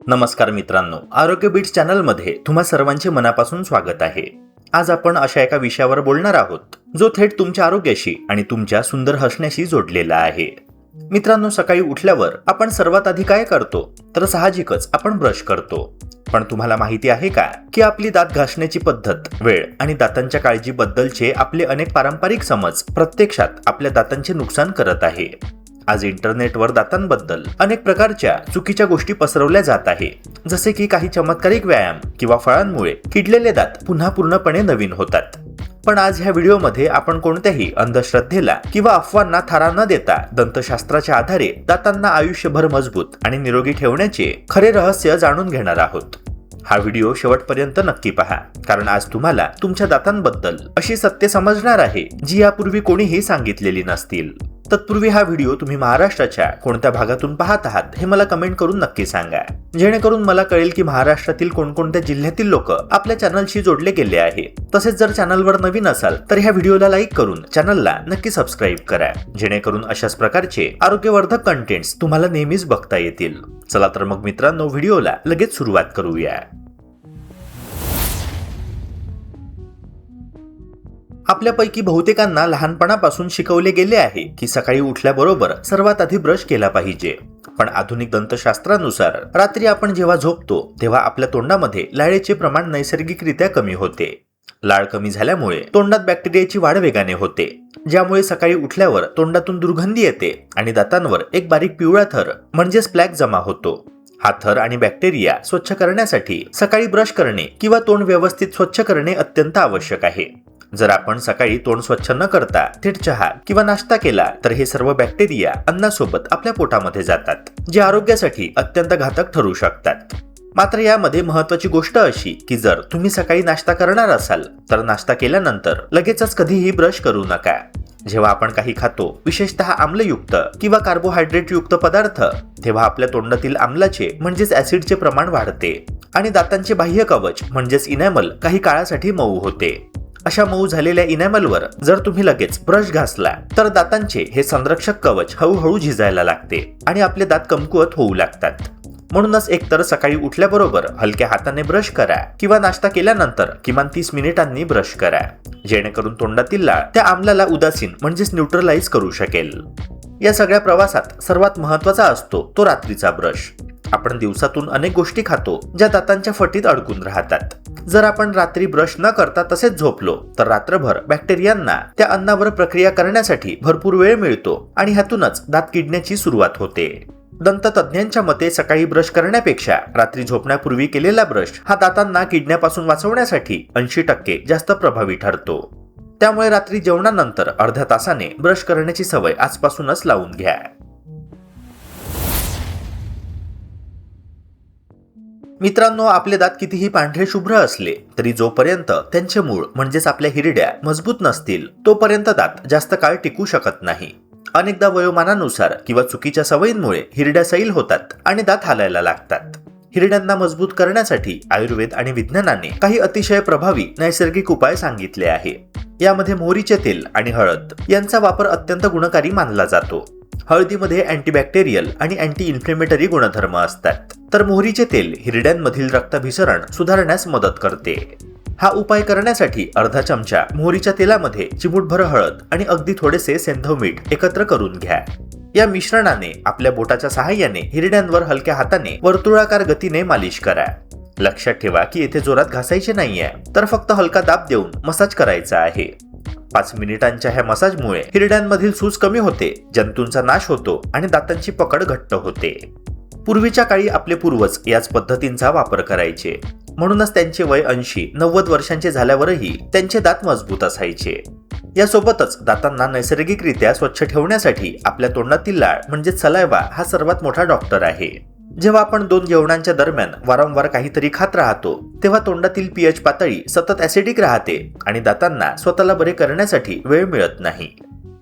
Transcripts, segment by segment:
नमस्कार मित्रांनो, आरोग्य बीट्स चॅनलमध्ये तुम्हा सर्वांचे मनापासून स्वागत आहे. आज आपण अशा एका विषयावर बोलणार आहोत जो थेट तुमच्या आरोग्याशी आणि तुमच्या सुंदर हसण्याशी जोडलेला आहे. मित्रांनो, सकाळी उठल्यावर आपण सर्वात आधी काय करतो तर साहजिकच आपण ब्रश करतो. पण तुम्हाला माहिती आहे का की आपली दात घासण्याची पद्धत, वेळ आणि दातांच्या काळजीबद्दलचे आपले अनेक पारंपरिक समज प्रत्यक्षात आपल्या दातांचे नुकसान करत आहे. आज इंटरनेटवर दातांबद्दल अनेक प्रकारच्या चुकीच्या गोष्टी पसरवल्या जात आहे, जसे की काही चमत्कारिक व्यायाम किंवा फळांमुळे किडलेले दात पुन्हा पूर्णपणे नवीन होतात. पण आज ह्या व्हिडिओमध्ये आपण कोणत्याही अंधश्रद्धेला किंवा अफवांना थारा न देता दंतशास्त्राच्या आधारे दातांना आयुष्यभर मजबूत आणि निरोगी ठेवण्याचे खरे रहस्य जाणून घेणार आहोत. हा व्हिडिओ शेवटपर्यंत नक्की पहा, कारण आज तुम्हाला तुमच्या दातांबद्दल अशी सत्य समजणार आहे जी यापूर्वी कोणीही सांगितलेली नसतील. तत्पूर्वी हा व्हिडिओ तुम्ही महाराष्ट्राच्या कोणत्या भागातून पाहत आहात हे मला कमेंट करून नक्की सांगा, जेणेकरून मला कळेल की महाराष्ट्रातील कोणकोणत्या जिल्ह्यातील लोक आपल्या चॅनलशी जोडले गेले आहे. तसेच जर चॅनलवर नवीन असाल तर ह्या व्हिडिओला लाईक करून चॅनलला नक्की सबस्क्राईब करा, जेणेकरून अशाच प्रकारचे आरोग्यवर्धक कंटेंट्स तुम्हाला नेहमीच बघता येतील. चला तर मग मित्रांनो, व्हिडिओला लगेच सुरुवात करूया. आपल्यापैकी बहुतेकांना लहानपणापासून शिकवले गेले आहे की सकाळी उठल्याबरोबर सर्वात आधी ब्रश केला पाहिजे. पण आधुनिक दंतशास्त्रानुसार रात्री आपण जेव्हा झोपतो तेव्हा आपल्या तोंडामध्ये लाळेचे प्रमाण नैसर्गिकरित्या कमी होते. लाळ कमी झाल्यामुळे तोंडात बॅक्टेरियाची वाढ वेगाने होते, ज्यामुळे सकाळी उठल्यावर तोंडातून दुर्गंधी येते आणि दातांवर एक बारीक पिवळा थर म्हणजेच प्लॅक जमा होतो. हा थर आणि बॅक्टेरिया स्वच्छ करण्यासाठी सकाळी ब्रश करणे किंवा तोंड व्यवस्थित स्वच्छ करणे अत्यंत आवश्यक आहे. जर आपण सकाळी तोंड स्वच्छ न करता थेट चहा किंवा नाश्ता केला तर हे सर्व बॅक्टेरिया अन्नासोबत आपल्या पोटामध्ये जातात, जे आरोग्यासाठी अत्यंत घातक ठरू शकतात. मात्र यामध्ये महत्त्वाची गोष्ट अशी की जर तुम्ही सकाळी नाश्ता करणार असाल तर नाश्ता केल्यानंतर लगेचच कधीही ब्रश करू नका. जेव्हा आपण काही खातो, विशेषतः आम्लयुक्त किंवा कार्बोहायड्रेट युक्त पदार्थ, तेव्हा आपल्या तोंडातील आम्लाचे म्हणजेच ऍसिडचे प्रमाण वाढते आणि दातांचे बाह्य कवच म्हणजेच इनॅमल काही काळासाठी मऊ होते. अशा मऊ झालेल्या इनॅमलवर जर तुम्ही लगेच ब्रश घासला तर दातांचे हे संरक्षक कवच हळूहळू झिजायला लागते आणि आपले दात कमकुवत होऊ लागतात. म्हणूनच एकतर सकाळी उठल्याबरोबर हलक्या हाताने ब्रश करा किंवा नाश्ता केल्यानंतर किमान 30 मिनिटांनी ब्रश करा, जेणेकरून तोंडातील लाळ त्या आम्लाला उदासीन म्हणजेच न्यूट्रलाइज करू शकेल. या सगळ्या प्रवासात सर्वात महत्त्वाचा असतो तो रात्रीचा ब्रश. आपण दिवसातून अनेक गोष्टी खातो ज्या दातांच्या फटीत अडकून राहतात. जर आपण रात्री ब्रश न करता तसेच झोपलो तर रात्रभर बॅक्टेरियांना त्या अन्नावर प्रक्रिया करण्यासाठी भरपूर वेळ मिळतो आणि ह्यातूनच दात किडण्याची सुरुवात होते. दंततज्ञांच्या मते सकाळी ब्रश करण्यापेक्षा रात्री झोपण्यापूर्वी केलेला ब्रश हा दातांना किडण्यापासून वाचवण्यासाठी 80% जास्त प्रभावी ठरतो. त्यामुळे रात्री जेवणानंतर अर्ध्या तासाने ब्रश करण्याची सवय आजपासूनच लावून घ्या. मित्रांनो, आपले दात कितीही पांढरे शुभ्र असले तरी जोपर्यंत त्यांचे मूळ म्हणजेच आपल्या हिरड्या मजबूत नसतील तोपर्यंत दात जास्त काळ टिकू शकत नाही. अनेकदा वयोमानानुसार किंवा चुकीच्या सवयींमुळे हिरड्या सैल होतात आणि दात हालायला लागतात. हिरड्यांना मजबूत करण्यासाठी आयुर्वेद आणि विज्ञानाने काही अतिशय प्रभावी नैसर्गिक उपाय सांगितले आहे. यामध्ये मोहरीचे तेल आणि हळद यांचा वापर अत्यंत गुणकारी मानला जातो. हळदीमध्ये अँटीबॅक्टेरियल आणि अँटी इन्फ्लेमेटरी गुणधर्म असतात, तर मोहरीचे तेल हिरड्यांमधील रक्ताभिसरण सुधारण्यास मदत करते. हा उपाय करण्यासाठी अर्धा चमचा मोहरीच्या तेलामध्ये चिमूटभर हळद आणि अगदी थोडेसे सेंधव मीठ एकत्र करून घ्या. या मिश्रणाने आपल्या बोटाच्या सहाय्याने हिरड्यांवर हलक्या हाताने वर्तुळाकार गतीने मालिश करा. लक्षात ठेवा की येथे जोरात घासायचे नाहीये, तर फक्त हलका दाब देऊन मसाज करायचा आहे. 5 मिनिटांच्या ह्या मसाजमुळे हिरड्यांमधील सूज कमी होते, जंतूंचा नाश होतो आणि दातांची पकड घट्ट होते. पूर्वीच्या काळी आपले पूर्वज याच पद्धतींचा वापर करायचे, म्हणूनच त्यांचे वय 80-90 वर्षांचे झाल्यावरही त्यांचे दात मजबूत असायचे. यासोबतच दातांना नैसर्गिकरित्या स्वच्छ ठेवण्यासाठी आपल्या तोंडातील लाळ म्हणजेच सलायवा हा सर्वात मोठा डॉक्टर आहे. जेव्हा आपण 2 जेवणांच्या दरम्यान वारंवार काहीतरी खात राहतो तेव्हा तोंडातील पीएच पातळी सतत ऍसिडिक राहते आणि दातांना स्वतःला बरे करण्यासाठी वेळ मिळत नाही.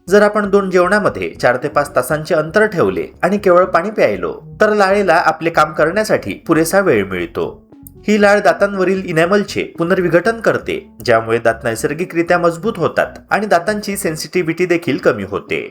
जर आपण 2 जेवणामध्ये 4 ते 5 तासांचे अंतर ठेवले आणि केवळ पाणी प्यायलो तर लाळेला आपले काम करण्यासाठी पुरेसा वेळ मिळतो. ही लाळ दातांवरील इनॅमलचे पुनर्विघटन करते, ज्यामुळे दात नैसर्गिकरित्या मजबूत होतात आणि दातांची सेन्सिटिव्हिटी देखील कमी होते.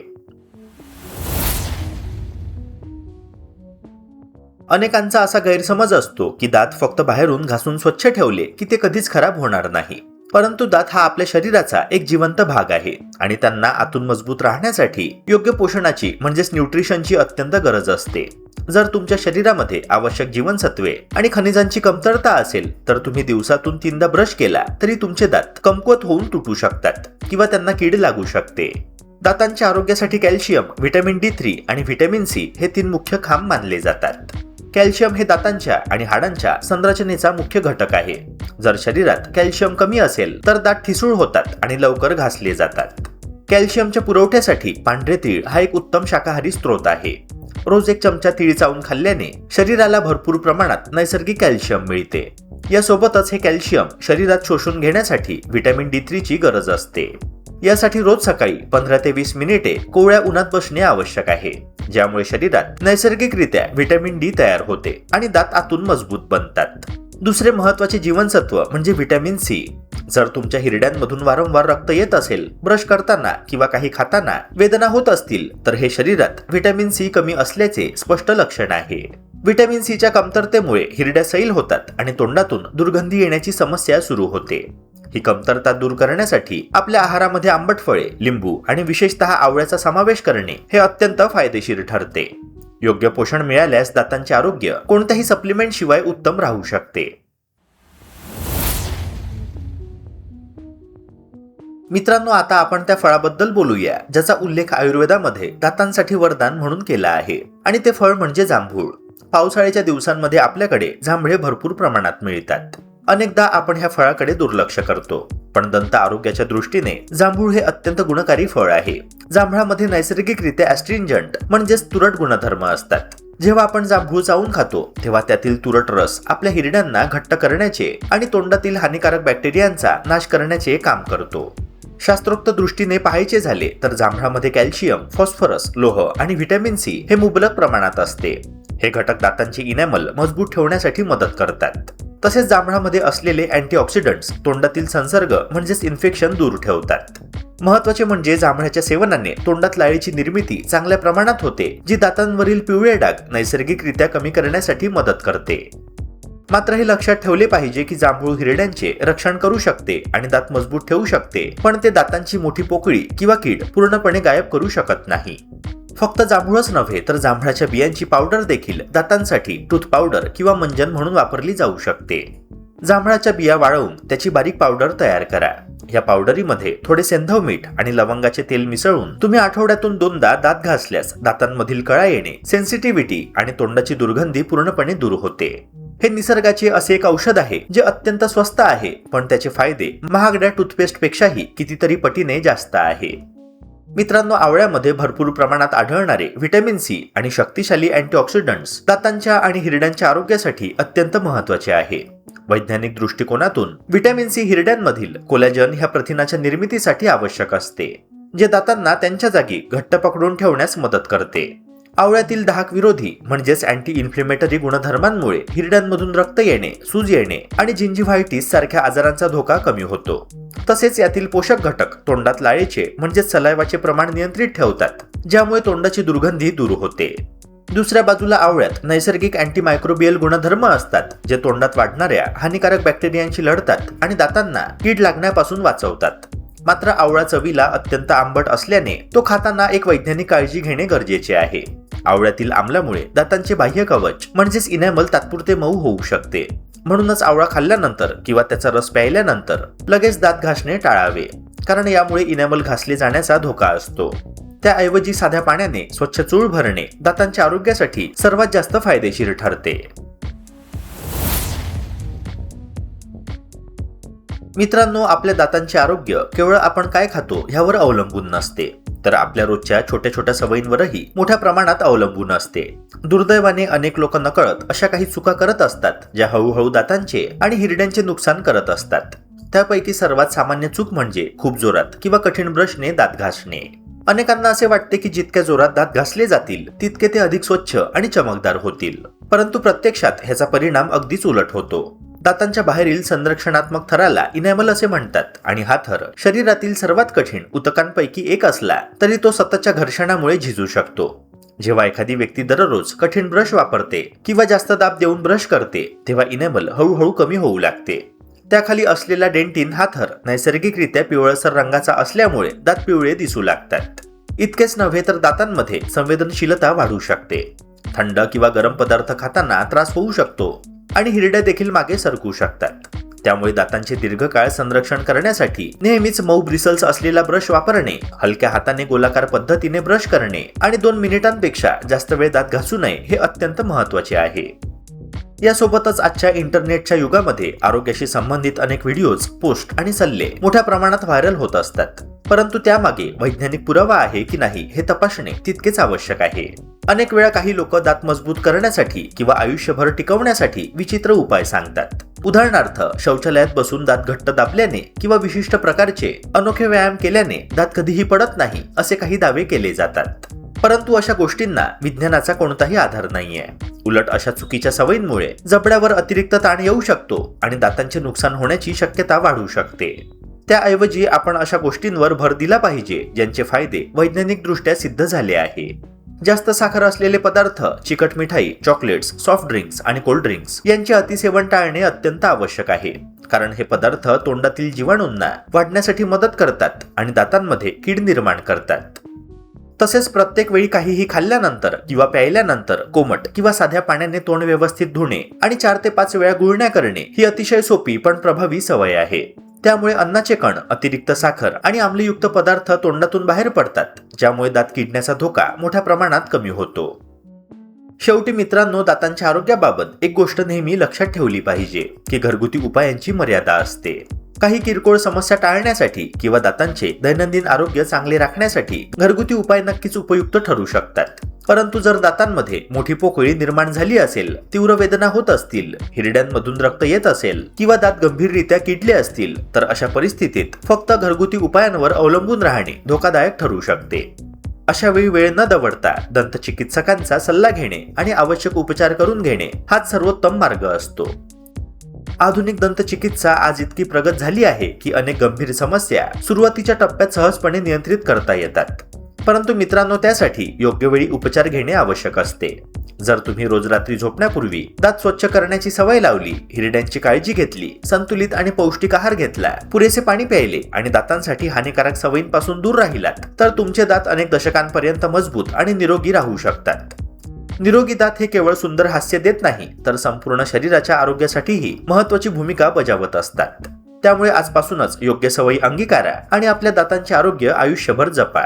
अनेकांचा असा गैरसमज असतो की दात फक्त बाहेरून घासून स्वच्छ ठेवले की ते कधीच खराब होणार नाही, परंतु दात हा आपल्या शरीराचा एक जिवंत भाग आहे आणि त्यांना आतून मजबूत राहण्यासाठी योग्य पोषणाची म्हणजेच न्यूट्रिशनची अत्यंत गरज असते. जर तुमच्या शरीरामध्ये आवश्यक जीवनसत्वे आणि खनिजांची कमतरता असेल तर तुम्ही दिवसातून 3दा ब्रश केला तरी तुमचे दात कमकुवत होऊन तुटू शकतात किंवा त्यांना कीड लागू शकते. दातांच्या आरोग्यासाठी कॅल्शियम, व्हिटॅमिन D3 आणि व्हिटॅमिन C हे 3 मुख्य खांब मानले जातात. कॅल्शियम हे दातांच्या आणि हाडांच्या संरचनेचा मुख्य घटक आहे. जर शरीरात कॅल्शियम कमी असेल तर दात ठिसूळ होतात आणि लवकर घासले जातात. कॅल्शियमच्या पुरवठ्यासाठी पांढरे तीळ हा एक उत्तम शाकाहारी स्रोत आहे. रोज 1 चमचा तीळ चावून खाल्ल्याने शरीराला भरपूर प्रमाणात नैसर्गिक कॅल्शियम मिळते. यासोबतच हे कॅल्शियम शरीरात शोषून घेण्यासाठी व्हिटॅमिन D3 ची गरज असते. यासाठी रोज सकाळी 15 ते 20 मिनिटे कोवळ्या उन्हात बसणे आवश्यक आहे, ज्यामुळे शरीरात नैसर्गिकरित्या व्हिटॅमिन D तयार होते आणि दात आतून मजबूत बनतात. दुसरे महत्त्वाचे जीवनसत्व म्हणजे व्हिटॅमिन C. जर तुमच्या हिरड्यांमधून वारंवार रक्त येत असेल, ब्रश करताना किंवा काही खाताना वेदना होत असतील तर हे शरीरात व्हिटॅमिन C कमी असल्याचे स्पष्ट लक्षण आहे. व्हिटॅमिन C च्या कमतरतेमुळे हिरड्या सैल होतात आणि तोंडातून दुर्गंधी येण्याची समस्या सुरू होते. ही कमतरता दूर करण्यासाठी आपल्या आहारामध्ये आंबट फळे, लिंबू आणि विशेषतः आवळ्याचा समावेश करणे हे अत्यंत फायदेशीर ठरते. योग्य पोषण मिळाल्यास दातांचे आरोग्य कोणत्याही सप्लिमेंट शिवाय उत्तम राहू शकते. मित्रांनो, आता आपण त्या फळाबद्दल बोलूया ज्याचा उल्लेख आयुर्वेदामध्ये दातांसाठी वरदान म्हणून केला आहे, आणि ते फळ म्हणजे जांभूळ. पावसाळ्याच्या दिवसांमध्ये आपल्याकडे जांभळे भरपूर प्रमाणात मिळतात. अनेकदा आपण ह्या फळाकडे दुर्लक्ष करतो, पण दंत आरोग्याच्या दृष्टीने जांभूळ हे अत्यंत गुणकारी फळ आहे. जांभळामध्ये नैसर्गिकरित्या ॲस्ट्रिंजंट म्हणजेच तुरट गुणधर्म असतात. जेव्हा आपण जांभूळ चावून खातो तेव्हा त्यातील तुरट रस आपल्या हिरड्यांना घट्ट करण्याचे आणि तोंडातील हानिकारक बॅक्टेरियांचा नाश करण्याचे काम करतो. शास्त्रोक्त दृष्टीने पाहायचे झाले तर जांभळामध्ये कॅल्शियम, फॉस्फरस, लोह आणि व्हिटॅमिन C हे मुबलक प्रमाणात असते. हे घटक दातांची इनॅमल मजबूत ठेवण्यासाठी मदत करतात. तसेच जांभळामध्ये असलेले अँटीऑक्सिडंट्स तोंडातील संसर्ग म्हणजेच इन्फेक्शन दूर ठेवतात. महत्त्वाचे म्हणजे जांभळाच्या सेवनाने तोंडात लाळेची निर्मिती चांगल्या प्रमाणात होते, जी दातांवरील पिवळे डाग नैसर्गिकरित्या कमी करण्यासाठी मदत करते. मात्र हे लक्षात ठेवले पाहिजे की जांभूळ हिरड्यांचे रक्षण करू शकते आणि दात मजबूत ठेवू शकते, पण ते दातांची मोठी पोकळी किंवा कीड पूर्णपणे गायब करू शकत नाही. फक्त जांभूळच नव्हे तर जांभळाच्या बियांची पावडर देखील दातांसाठी टूथ पावडर किंवा मंजन म्हणून वापरली जाऊ शकते. जांभळाच्या बिया वाळवून त्याची बारीक पावडर तयार करा. या पावडरीमध्ये थोडे सेंधव मीठ आणि लवंगाचे तेल मिसळून तुम्ही आठवड्यातून 2दा दात घासल्यास दातांमधील कळा येणे, सेन्सिटिव्हिटी आणि तोंडाची दुर्गंधी पूर्णपणे दूर होते. हे निसर्गाचे असे एक औषध आहे जे अत्यंत स्वस्त आहे, पण त्याचे फायदे महागड्या टूथपेस्ट पेक्षाही कितीतरी पटीने जास्त आहे. मित्रांनो, आवळ्यामध्ये भरपूर प्रमाणात आढळणारे व्हिटॅमिन C आणि शक्तिशाली अँटीऑक्सिडंट्स दातांच्या आणि हिरड्यांच्या आरोग्यासाठी अत्यंत महत्त्वाचे आहे. वैज्ञानिक दृष्टिकोनातून व्हिटॅमिन C हिरड्यांमधील कोलॅजन ह्या प्रथिनाच्या निर्मितीसाठी आवश्यक असते, जे दातांना त्यांच्या जागी घट्ट पकडून ठेवण्यास मदत करते. आवळ्यातील दाहक विरोधी म्हणजेच अँटी इन्फ्लेमेटरी गुणधर्मांमुळे हिरड्यांमधून रक्त येणे, सूज येणे आणि जिंजिव्हायटिस सारख्या आजारांचा धोका कमी होतो. तसेच यातील पोषक घटक तोंडात लाळेचे म्हणजेच सलायवाचे प्रमाण नियंत्रित ठेवतात, ज्यामुळे तोंडाची दुर्गंधी दूर होते. दुसऱ्या बाजूला आवळ्यात नैसर्गिक अँटीमायक्रोबियल गुणधर्म असतात, जे तोंडात वाढणाऱ्या हानिकारक बॅक्टेरियांशी लढतात आणि दातांना कीड लागण्यापासून वाचवतात. मात्र आवळा चवीला अत्यंत आंबट असल्याने तो खाताना एक वैज्ञानिक काळजी घेणे गरजेचे आहे. आवळ्यातील आम्लामुळे दातांचे बाह्य कवच म्हणजेच इनॅमल तात्पुरते मऊ होऊ शकते. म्हणूनच आवळा खाल्ल्यानंतर किंवा त्याचा रस प्यायल्यानंतर लगेच दात घासणे टाळावे, कारण यामुळे इनॅमल घासले जाण्याचा धोका असतो. त्याऐवजी साध्या पाण्याने स्वच्छ चूळ भरणे दातांच्या आरोग्यासाठी सर्वात जास्त फायदेशीर ठरते. मित्रांनो, आपल्या दातांचे आरोग्य केवळ आपण काय खातो ह्यावर अवलंबून नसते, तर आपल्या रोजच्या छोट्या छोट्या सवयींवरही मोठ्या प्रमाणात अवलंबून असते. दुर्दैवाने अनेक लोक नकळत अशा काही चुका करत असतात, ज्या हळूहळू दातांचे आणि हिरड्यांचे नुकसान करत असतात. त्यापैकी सर्वात सामान्य चूक म्हणजे खूप जोरात किंवा कठीण ब्रशने दात घासणे. अनेकांना असे वाटते की जितक्या जोरात दात घासले जातील तितके ते अधिक स्वच्छ आणि चमकदार होतील, परंतु प्रत्यक्षात ह्याचा परिणाम अगदीच उलट होतो. दातांच्या बाहेरील संरक्षणात्मक थराला इनॅमल असे म्हणतात आणि हा थर शरीरातील सर्वात कठीण उतकांपैकी एक असला तरी तो सततच्या घर्षणामुळे झिजू शकतो. जेव्हा एखादी व्यक्ती दररोज कठीण ब्रश वापरते किंवा जास्त दाब देऊन ब्रश करते तेव्हा इनेबल हळूहळू कमी होऊ लागते. त्याखाली असलेला डेंटिन हा थर नैसर्गिकरित्या पिवळसर रंगाचा असल्यामुळे दात पिवळे दिसू लागतात. इतकेच नव्हे तर दातांमध्ये संवेदनशीलता वाढू शकते. थंड किंवा गरम पदार्थ खाताना त्रास होऊ शकतो आणि हिरड्या देखील मागे सरकू शकतात. त्यामुळे दातांचे दीर्घकाळ संरक्षण करण्यासाठी नेहमीच मऊ ब्रिसल्स असलेला ब्रश वापरणे, हलक्या हाताने गोलाकार पद्धतीने ब्रश करणे आणि 2 मिनिटांपेक्षा जास्त वेळ दात घासू नये हे अत्यंत महत्त्वाचे आहे. यासोबतच आजच्या इंटरनेटच्या युगामध्ये आरोग्याशी संबंधित अनेक व्हिडिओज, पोस्ट आणि सल्ले मोठ्या प्रमाणात व्हायरल होत असतात. परंतु त्यामागे वैज्ञानिक पुरावा आहे की नाही हे तपासणे तितकेच आवश्यक आहे. अनेक वेळा काही लोक दात मजबूत करण्यासाठी किंवा आयुष्यभर टिकवण्यासाठी विचित्र उपाय सांगतात. उदाहरणार्थ, शौचालयात बसून दात घट्ट दाबल्याने किंवा विशिष्ट प्रकारचे अनोखे व्यायाम केल्याने दात कधीही पडत नाही असे काही दावे केले जातात. परंतु अशा गोष्टींना विज्ञानाचा कोणताही आधार नाहीये. उलट अशा चुकीच्या सवयींमुळे जबड्यावर अतिरिक्त ताण येऊ शकतो आणि दातांचे नुकसान होण्याची शक्यता वाढू शकते. त्याऐवजी आपण अशा गोष्टींवर भर दिला पाहिजे ज्यांचे फायदे वैज्ञानिकदृष्ट्या सिद्ध झाले आहे. जास्त साखर असलेले पदार्थ, चिकट मिठाई, चॉकलेट्स, सॉफ्ट ड्रिंक्स आणि कोल्ड ड्रिंक्स यांचे अतिसेवन टाळणे अत्यंत आवश्यक आहे. कारण हे पदार्थ तोंडातील जीवाणूंना वाढण्यासाठी मदत करतात आणि दातांमध्ये कीड निर्माण करतात. तसेच प्रत्येक वेळी काहीही खाल्ल्यानंतर किंवा प्यायल्यानंतर कोमट किंवा साध्या पाण्याने तोंड व्यवस्थित धुणे आणि 4 ते 5 वेळा गुळण्या करणे ही अतिशय सोपी पण प्रभावी सवय आहे. त्यामुळे अन्नाचे कण, अतिरिक्त साखर आणि आम्लयुक्त पदार्थ तोंडातून बाहेर पडतात, ज्यामुळे दात किडण्याचा धोका मोठ्या प्रमाणात कमी होतो. शेवटी मित्रांनो, दातांच्या आरोग्याबाबत एक गोष्ट नेहमी लक्षात ठेवली पाहिजे की घरगुती उपायांची मर्यादा असते. काही किरकोळ समस्या टाळण्यासाठी किंवा दातांचे दैनंदिन आरोग्य चांगले राखण्यासाठी घरगुती उपाय नक्कीच उपयुक्त ठरू शकतात. परंतु जर दातांमध्ये मोठी पोकळी निर्माण झाली असेल, तीव्र वेदना होत असतील, हिरड्यांमधून रक्त येत असेल किंवा दात गंभीररित्या किडले असतील तर अशा परिस्थितीत फक्त घरगुती उपायांवर अवलंबून राहणे धोकादायक ठरू शकते. अशा वेळी वेळ न दवडता दंतचिकित्सकांचा सल्ला घेणे आणि आवश्यक उपचार करून घेणे हाच सर्वोत्तम मार्ग असतो. आधुनिक दंतचिकित्सा आज इतकी प्रगत झाली आहे की अनेक गंभीर समस्या सुरुवातीच्या टप्प्यात सहजपणे नियंत्रित करता येतात. परंतु मित्रांनो, त्यासाठी योग्य वेळी उपचार घेणे आवश्यक असते. जर तुम्ही रोज रात्री झोपण्यापूर्वी दात स्वच्छ करण्याची सवय लावली, हिरड्यांची काळजी घेतली, संतुलित आणि पौष्टिक आहार घेतला, पुरेसे पाणी प्यायले आणि दातांसाठी हानिकारक सवयींपासून दूर राहिलात तर तुमचे दात अनेक दशकांपर्यंत मजबूत आणि निरोगी राहू शकतात. निरोगी दात हे केवळ सुंदर हास्य देत नाही तर संपूर्ण शरीराच्या आरोग्यासाठीही महत्त्वाची भूमिका बजावत असतात. त्यामुळे आजपासूनच योग्य सवयी अंगीकारा आणि आपल्या दातांचे आरोग्य आयुष्यभर जपा.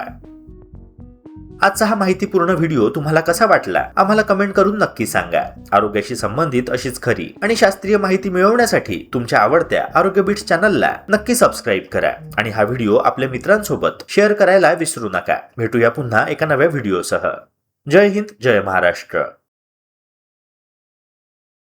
आजचा हा माहितीपूर्ण व्हिडिओ तुम्हाला कसा वाटला आम्हाला कमेंट करून नक्की सांगा. आरोग्याशी संबंधित अशीच खरी आणि शास्त्रीय माहिती मिळवण्यासाठी तुमच्या आवडत्या आरोग्य बिट्स चॅनलला नक्की सबस्क्राईब करा आणि हा व्हिडिओ आपल्या मित्रांसोबत शेअर करायला विसरू नका. भेटूया पुन्हा एका नव्या व्हिडिओसह. जय हिंद, जय महाराष्ट्र.